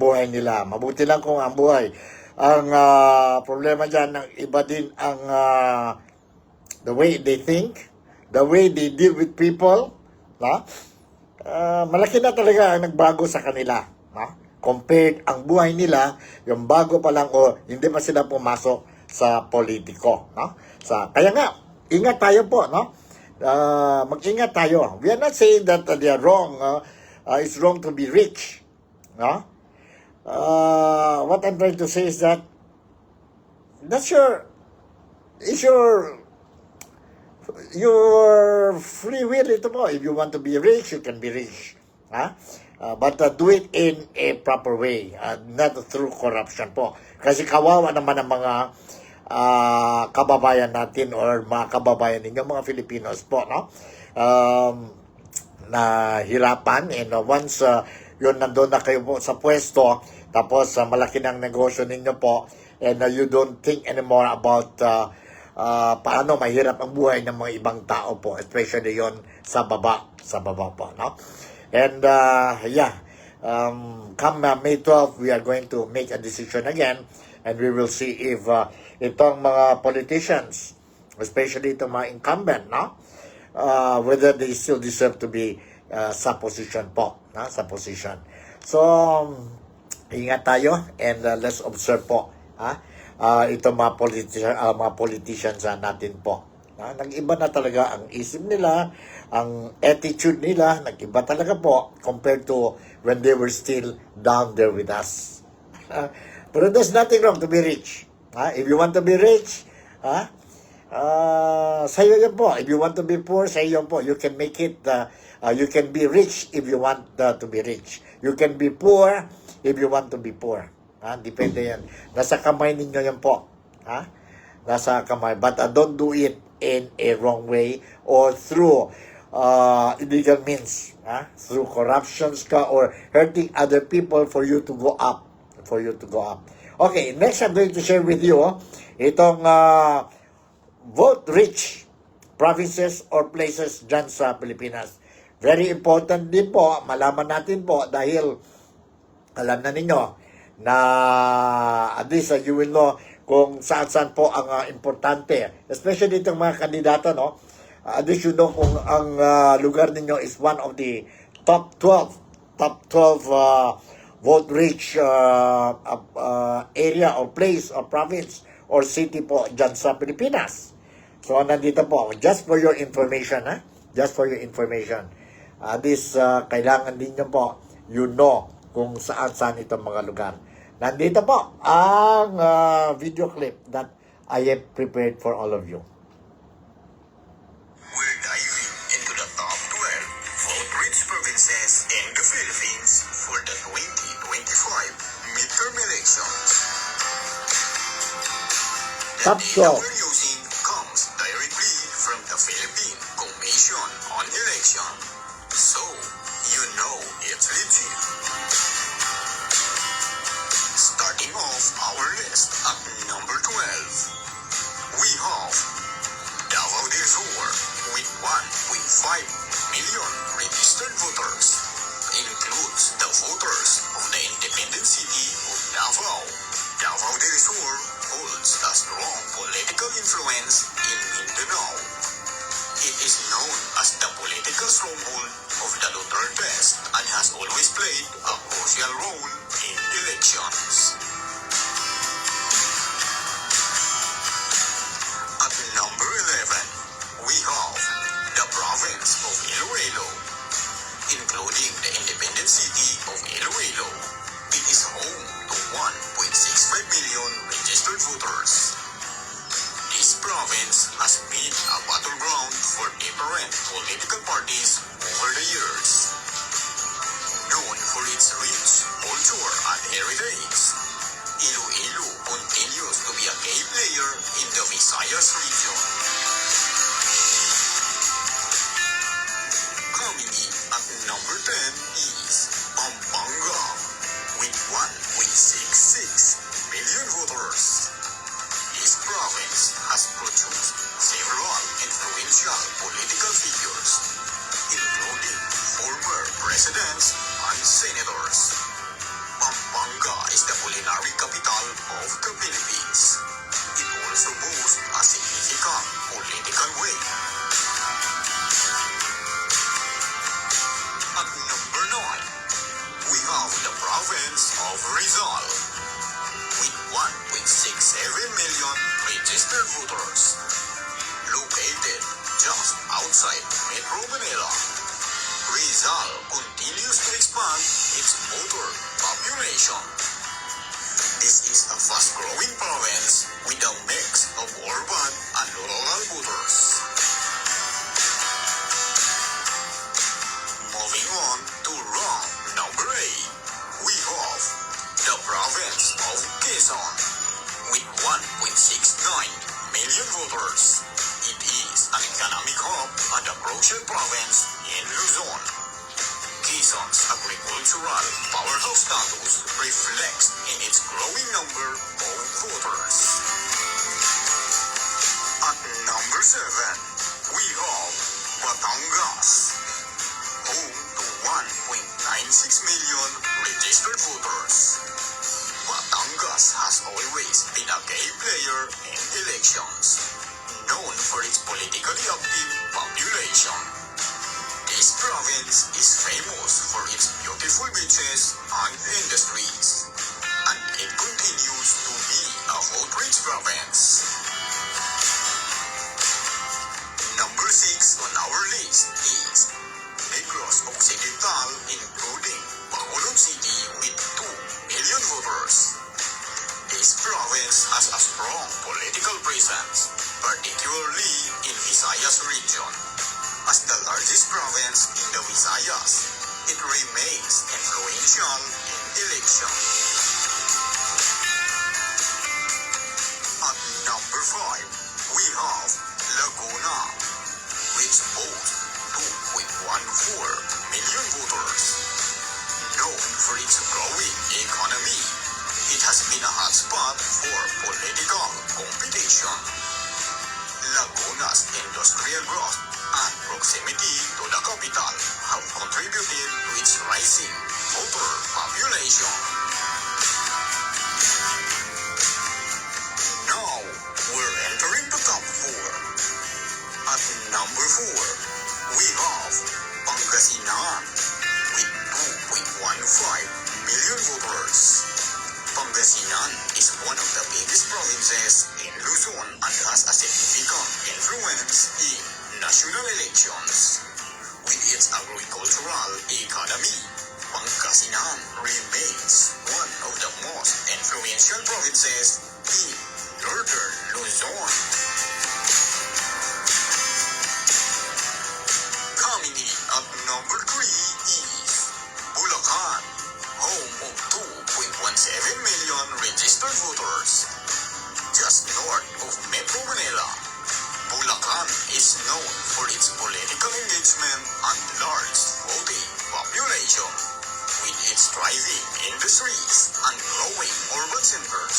buhay nila. Mabuti lang kung ang buhay. Ang problema dyan, iba din ang the way they think, the way they deal with people, no? Malaki na talaga ang nagbago sa kanila, no? Compared ang buhay nila, yung bago pa lang o hindi pa sila pumasok sa politiko, no? Kaya nga, ingat tayo po, no? Mag-ingat tayo. We are not saying that they are wrong. It's wrong to be rich, no? What I'm trying to say is that it's your free will ito po. If you want to be rich, you can be rich. But do it in a proper way, not through corruption po. Kasi kawawa naman ang mga kababayan natin or mga kababayan ninyo, mga Filipinos po, no? Na hirapan, and once yun nandun na kayo po sa pwesto, tapos malaki ng negosyo ninyo po, and you don't think anymore about paano mahirap ang buhay ng mga ibang tao po, especially yon sa baba po, no? And come May 12, we are going to make a decision again, and we will see if itong mga politicians, especially itong mga incumbent, no? Whether they still deserve to be sa position po, no? Sa position. So, ingat tayo, and let's observe po, itong mga politicians natin po. Nag-iba na talaga ang isip nila, ang attitude nila, nag-iba talaga po compared to when they were still down there with us. But there's nothing wrong to be rich. If you want to be rich, sa'yo yun po. If you want to be poor, sa'yo yun po. You can make it, you can be rich if you want to be rich. You can be poor if you want to be poor. Depende yan. Nasa kamay ninyo yan po. Nasa kamay. But don't do it in a wrong way or through illegal means. Through corruptions or hurting other people for you to go up. Okay, next I'm going to share with you itong vote-rich provinces or places dyan sa Pilipinas. Very important din po, malaman natin po dahil alam na ninyo na at least you will know kung saan po ang importante. Especially itong mga kandidato, no? At least you know kung ang lugar ninyo is one of the top 12 vote-rich area or place or province or city po dyan sa Pilipinas. So, nandito po. Just for your information, Just for your information. Kailangan din nyo po, you know, kung saan itong mga lugar. Nandito po ang video clip that I have prepared for all of you. We're diving into the top 12 vote-rich provinces in the Philippines for the 2025 midterm elections. The Top data 12. we're using comes directly from the Philippine Commission on Election, so you know it's legit. Starting off our list at number 12, we have Davao del Sur with 1.5 million registered voters. includes the voters of the independent city of Davao. Davao del Sur holds a strong political influence in Mindanao. It is known as the political stronghold of the Dutertes and has always played a crucial role in elections. At number 11, we have the province of Iloilo. Including the independent city of Iloilo, it is home to 1.65 million registered voters. This province has been a battleground for different political parties over the years. Known for its rich culture and heritage, Iloilo continues to be a key player in the Visayas region. Coming in at number 10 is Pampanga with 1.66 million voters. This province has produced several influential political figures, including former presidents and senators. Pampanga is the culinary capital of the Philippines. It also boasts a significant political weight. At number 9, we have the province of Rizal with 1.67 million registered voters. Located just outside Metro Manila, Rizal continues to expand its voter population. This is a fast-growing province with a mix of urban and rural voters. Moving on to round number 8, we have the province of Quezon with 1.69 million voters. It is an economic hub and a crucial province in Luzon. Quezon's agricultural powerhouse status reflects in its growing number of voters. At number 7, we have Batangas, home to 1.96 million registered voters. Batangas has always been a key player in elections, known for its politically active population. This province is famous for its beautiful beaches and industries, and it continues to be a vote-rich province. Number 6 on our list is Negros Occidental, including Bacolod City with 2 million voters. This province has a strong political presence, particularly in Visayas region. As the largest province in the Visayas, it remains influential in elections. At number 5, we have Laguna, which boasts 2.14 million voters. Known for its growing economy, it has been a hotspot for political competition. Laguna's industrial growth and proximity to the capital have contributed to its rising voter population. Now, we're entering the top 4. At number 4, we have Pangasinan with 2.15 million voters. Pangasinan is one of the biggest provinces in Luzon and has a significant influence in national elections. With its agricultural economy, Pangasinan remains one of the most influential provinces in northern Luzon. Coming in at number 3 is Bulacan, home of 2.17 million registered voters. Just north of Metro Manila, Bulacan is known for its political engagement and large voting population. With its thriving industries and growing urban centers,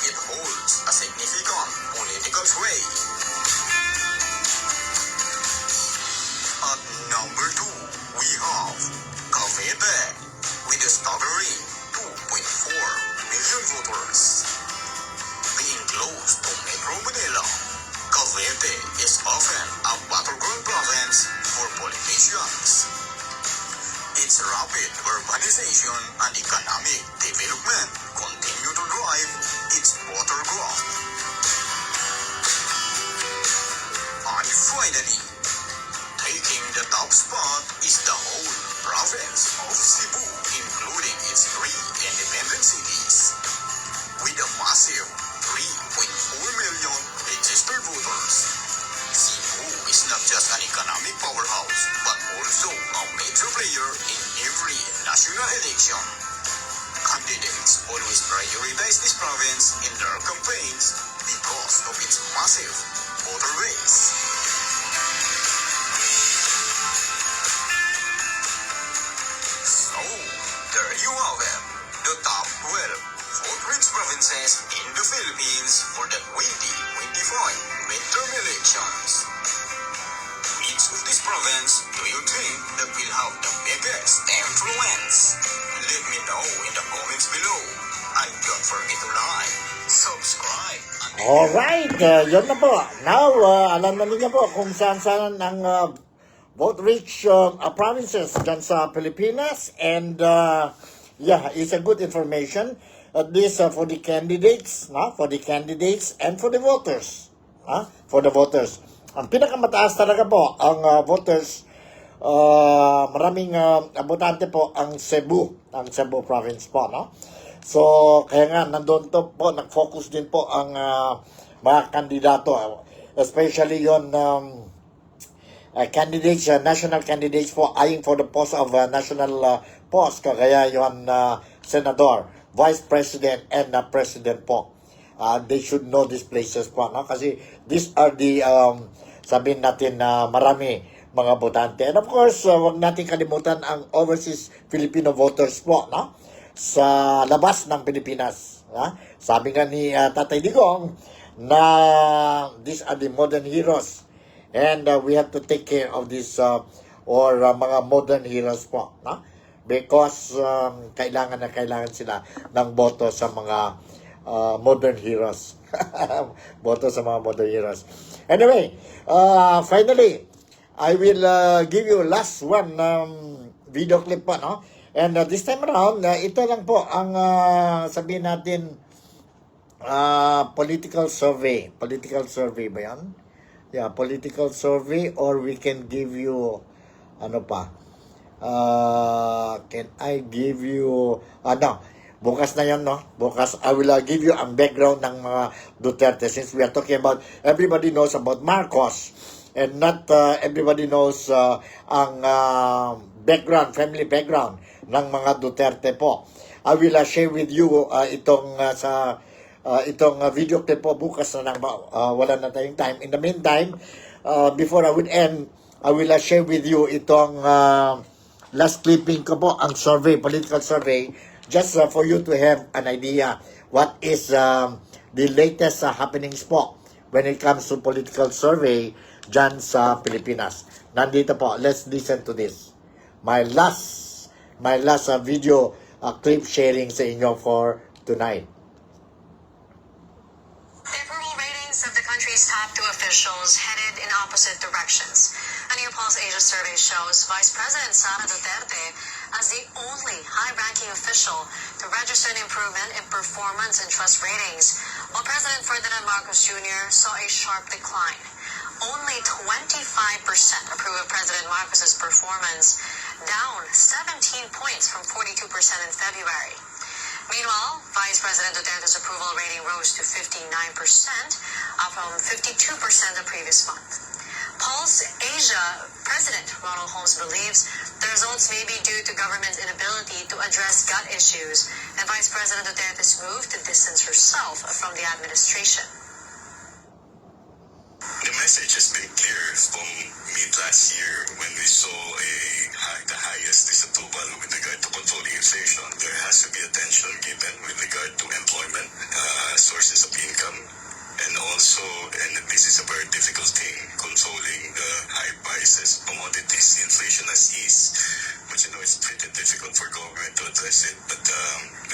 it holds a significant political sway. At number 2, we have Cavite, player in every national election. Candidates always prioritize this province in their campaigns because of its massive voter base. So, there you have it, the top 12 vote-rich provinces in the Philippines for the 2025 midterm elections. Which of this province do you think that will have the biggest influence? Let me know in the comments below. And don't forget to like, subscribe, and Alright, yun na po. Now, alam na ninyo po kung saan-saan ang vote-rich provinces dyan sa Pilipinas. And, yeah, it's a good information. At least for the candidates, for the candidates and for the voters. For the voters. Ang pinakamataas talaga po, ang voters, maraming abotante po ang Cebu province po, no? So, kaya nga, nandun to po, nag-focus din po ang mga kandidato, especially yon candidates, national candidates po, eyeing for the post of national post, kaya yon senador, vice president, and president po. They should know these places po, no? Kasi these are the sabihin natin na marami mga botante. And of course, wag natin kalimutan ang overseas Filipino voters po, no? Sa labas ng Pilipinas. Sabi nga ni Tatay Digong na these are the modern heroes. And we have to take care of this mga modern heroes po, no? Because kailangan sila ng boto sa mga modern heroes. Boto sa mga modern heroes. Anyway, finally, I will give you last one video clip pa, no? And this time around, ito lang po ang sabihin natin political survey. Political survey ba yan? Yeah, political survey, or we can give you ano pa? Can I give you bukas na yan, no? Bukas, I will give you ang background ng mga Duterte, since we are talking about, everybody knows about Marcos, and not everybody knows ang background, family background ng mga Duterte po. I will share with you itong video clip po bukas na lang, wala na tayong time. In the meantime, before I would end, I will share with you itong last clipping ko po, ang survey, political survey, just for you to have an idea what is the latest happenings po when it comes to political survey dyan sa Pilipinas. Nandito po, let's listen to this. My last video clip sharing sa inyo for tonight. The approval ratings of the country's top two officials headed in opposite directions. A new Pulse Asia survey shows Vice President Sara Duterte as the only high-ranking official to register an improvement in performance and trust ratings, while President Ferdinand Marcos Jr. saw a sharp decline. Only 25% approve of President Marcos's performance, down 17 points from 42% in February. Meanwhile, Vice President Duterte's approval rating rose to 59%, up from 52% the previous month. Pulse Asia President Ronald Holmes believes the results may be due to government's inability to address gut issues and Vice President Duterte's move to distance herself from the administration. The message has been clear from mid last year when we saw the highest disapproval with regard to controlling inflation. There has to be attention given with regard to employment, sources of income, and also, and this is a very difficult thing, controlling the high prices, commodities, inflation has eased. But it's pretty difficult for government to address it. But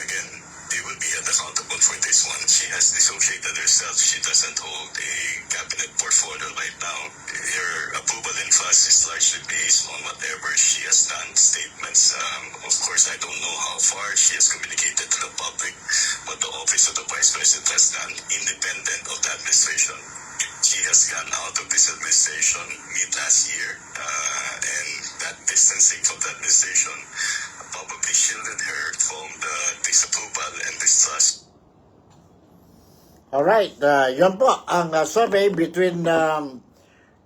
again, they will be held accountable for this one. She has dissociated herself. She doesn't hold a cabinet portfolio right now. Her approval and trust is largely based on whatever she has done, statements. Of course, I don't know how far she has communicated to the public what the office of the Vice President has done, independent of the administration. She has gone out of this administration mid-last year, and that distancing from the administration probably shielded her from the disapproval and distrust. Alright, yun po ang survey between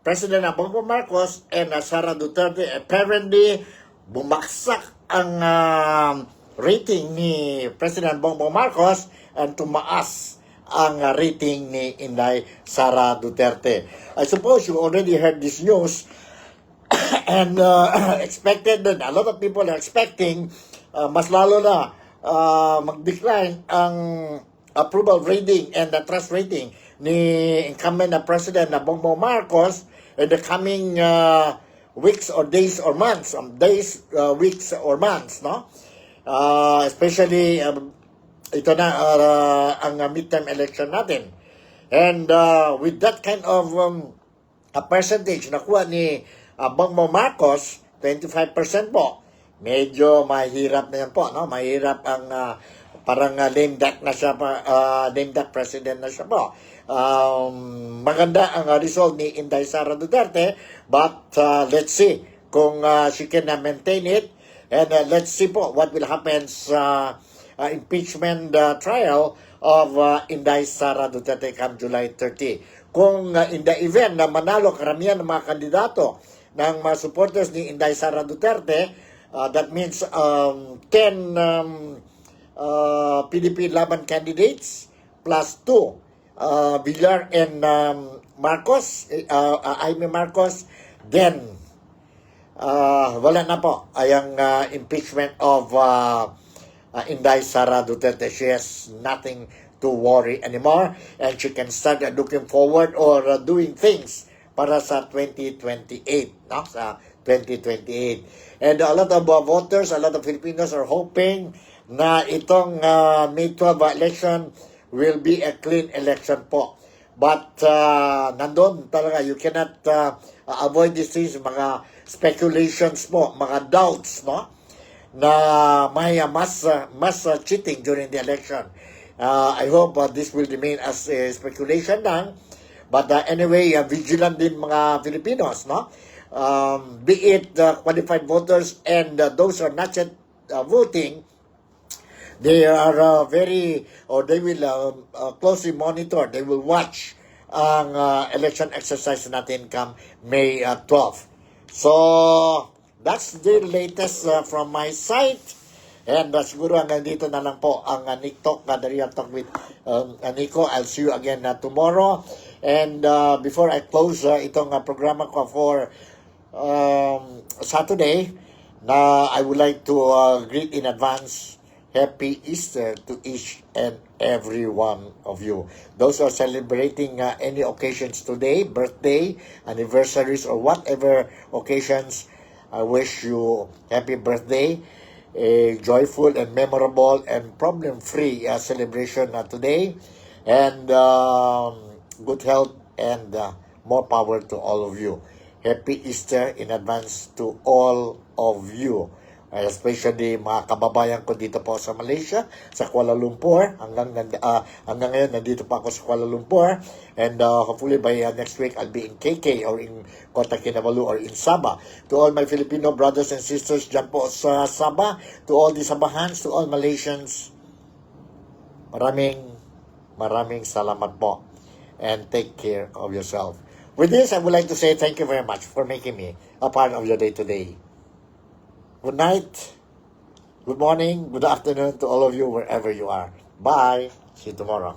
President Bongbong Marcos and Sara Duterte. Apparently, bumagsak ang rating ni President Bongbong Marcos and tumaas ang rating ni Inday Sara Duterte. I suppose you already heard this news and expected that a lot of people are expecting mas lalo na mag-decline ang approval rating and the trust rating ni incumbent na President na Bongbong Marcos in the coming weeks or days or months, weeks or months, no? Especially ito na ang midterm election natin. And with that kind of a percentage nakuha ni Bongbong Marcos, 25% po. Medyo mahirap na yan po, no? Mahirap ang parang lame duck na siya, lame duck president na siya po. Maganda ang result ni Inday Sara Duterte, but let's see kung she can maintain it, and let's see po what will happen sa impeachment trial of Inday Sara Duterte come July 30. Kung in the event na manalo karamihan ng mga kandidato ng mga supporters ni Inday Sara Duterte, that means 10 PDP Laban candidates plus 2 Villar and Marcos, Jaime Marcos, then wala na po ang impeachment of Inday Sara Duterte. She has nothing to worry anymore, and she can start looking forward or doing things para sa 2028, no? Sa 2028. And a lot of voters, a lot of Filipinos are hoping na itong May 12 election will be a clean election po. But nandun talaga, you cannot avoid these things, mga speculations po, mga doubts, no? Na may mass cheating during the election. I hope this will remain as speculation lang. But anyway, vigilant din mga Filipinos, no? Be it qualified voters and those who are not yet voting, they are they will closely monitor, they will watch ang election exercise natin come May 12. So, that's the latest from my side. And siguro hanggang dito na lang po ang NikTok, the Real Talk with Nico. I'll see you again tomorrow. And before I close itong programa ko for Saturday, I would like to greet in advance Happy Easter to each and every one of you. Those who are celebrating any occasions today, birthday, anniversaries, or whatever occasions, I wish you happy birthday, a joyful and memorable and problem-free celebration today, and good health and more power to all of you. Happy Easter in advance to all of you. Especially mga kababayan ko dito po sa Malaysia, sa Kuala Lumpur. Hanggang ngayon, nandito pa ako sa Kuala Lumpur. And hopefully by next week, I'll be in KK or in Kota Kinabalu or in Sabah. To all my Filipino brothers and sisters dyan po sa Sabah, to all the Sabahans, to all Malaysians, maraming salamat po. And take care of yourself. With this, I would like to say thank you very much for making me a part of your day today. Good night, good morning, good afternoon to all of you wherever you are. Bye. See you tomorrow.